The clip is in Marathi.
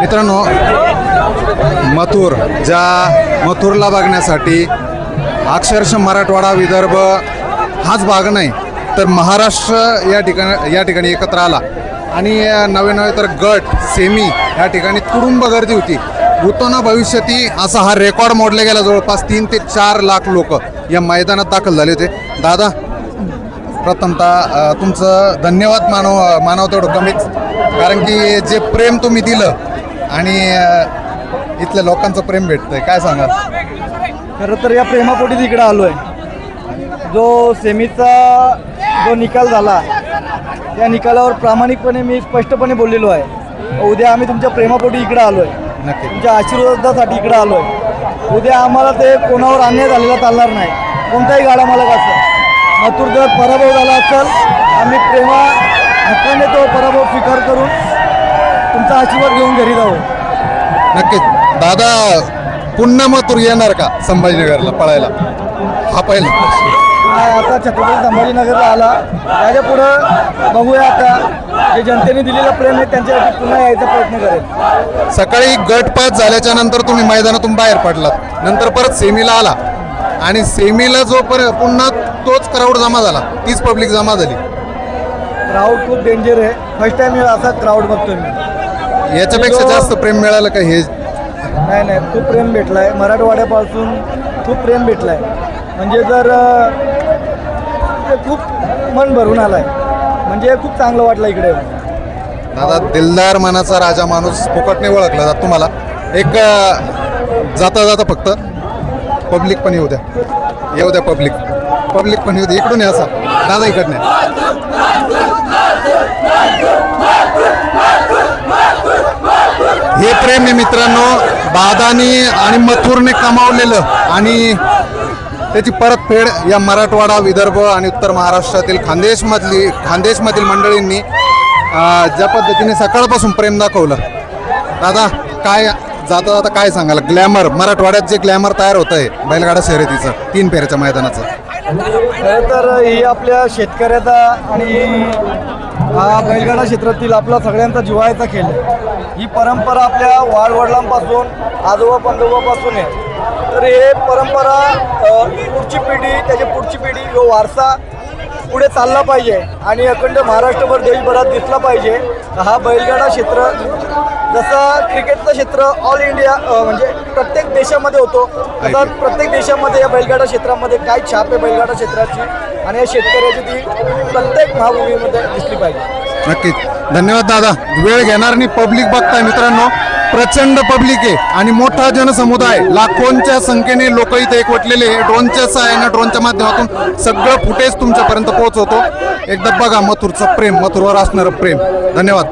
मित्रांनो, मथुरला बघण्यासाठी अक्षरशः मराठवाडा विदर्भ हाच भाग नाही तर महाराष्ट्र या ठिकाणी एकत्र आला आणि नवे तर गट सेमी या ठिकाणी तुडुंब गर्दी होती. भूतोना भविष्यती असा हा रेकॉर्ड मोडला गेला. जवळपास 3 ते 4 लाख लोक या मैदानात दाखल झाले होते. दादा, प्रथमतः तुमचं धन्यवाद मानव तेवढं कमीच, कारण की जे प्रेम तुम्ही दिलं आणि इथल्या लोकांचं प्रेम भेटतंय, काय सांगा? खरं तर या प्रेमापोटी इकडे आलो आहे. जो सेमीचा जो निकाल झाला त्या निकालावर प्रामाणिकपणे मी स्पष्टपणे बोललेलो आहे. उद्या आम्ही तुमच्या प्रेमापोटी इकडे आलो आहे, नक्की तुमच्या आशीर्वादासाठी इकडे आलो आहे. उद्या आम्हाला ते कोणावर अन्याय झालेला चालणार नाही, कोणताही गाडा मालक असेल. मथुर जर पराभव झाला असेल, आम्ही हक्काने तो पराभव स्वीकार करून तुमचा आशीर्वाद घेऊन घरी जाऊ. नक्कीच. दादा, पुन्हा मथुर येणार का संभाजीनगरला पळायला? हा पहिला आता छत्रपती संभाजीनगरला आला, त्याच्या पुढं बघूया आता जे जनतेने दिलेलं प्रेम आहे त्यांच्यासाठी पुन्हा यायचा प्रयत्न करेल. सकाळी गट पास झाल्याच्या नंतर तुम्ही मैदानातून बाहेर पडलात, नंतर परत सेमीला आला आणि सेमीला जो पुन्हा तोच क्राऊड जमा झाला, तीच पब्लिक जमा झाली. क्राऊड खूप डेंजर आहे. फर्स्ट टाइम असा क्राऊड बघतोय मी. याच्यापेक्षा जास्त प्रेम मिळालं का? हे नाही, खूप प्रेम भेटला आहे. मराठवाड्यापासून खूप प्रेम भेटला आहे. म्हणजे जर खूप मन भरून आलं आहे, म्हणजे खूप चांगलं वाटलं इकडे. दादा, दिलदार मनाचा राजा माणूस फुकटने ओळखला जात तुम्हाला. एक जाता जाता फक्त पब्लिक पण येऊ द्या पब्लिक पण येऊ द्या. इकडून या दादा, इकडनं. हे प्रेम आहे मित्रांनो, दादानी आणि मथुरने कमावलेलं आणि त्याची परतफेड या मराठवाडा, विदर्भ आणि उत्तर महाराष्ट्रातील खानदेशमधील मंडळींनी ज्या पद्धतीने सकाळपासून प्रेम दाखवलं. दादा, काय जाता जाता काय सांगाल? ग्लॅमर मराठवाड्यात जे ग्लॅमर तयार होत आहे बैलगाडा शर्यतीचं 3 फेऱ्याच्या मैदानाचं, खरं तर ही आपल्या शेतकऱ्याचा आणि हा बैलगाडा क्षेत्रातील आपला सगळ्यांचा जिव्हाळ्याचा खेळ आहे. ही परंपरा आपल्या वाडवडिलांपासून आजोबा पंजोबापासून आहे. तर हे परंपरा पुढची पिढी, त्याची पुढची पिढी, जो वारसा पुढे चालला पाहिजे आणि अखंड महाराष्ट्रभर देशभरात दिसला पाहिजे. हा बैलगाडा क्षेत्र जसं क्रिकेटचं क्षेत्र ऑल इंडिया म्हणजे प्रत्येक देशामध्ये होतो, तसं प्रत्येक देशामध्ये या बैलगाडा क्षेत्रामध्ये काय छाप आहे बैलगाडा क्षेत्राची आणि या शेतकऱ्याची ती प्रत्येक महाभूमीमध्ये दिसली पाहिजे. नक्कीच. धन्यवाद दादा. वेळ घेणार नाही. पब्लिक बघताय मित्रांनो, प्रचंड पब्लिक आहे आणि मोठा जनसमुदाय, लाखोंच्या संख्येने लोक इथे एकवटलेले आहे. ड्रोनच्या सहाय्याने, ड्रोनच्या माध्यमातून सगळं फुटेज तुमच्यापर्यंत पोहोचवतो. एकदा बघा मथुरचं प्रेम, मथुरवर असणारं प्रेम. धन्यवाद.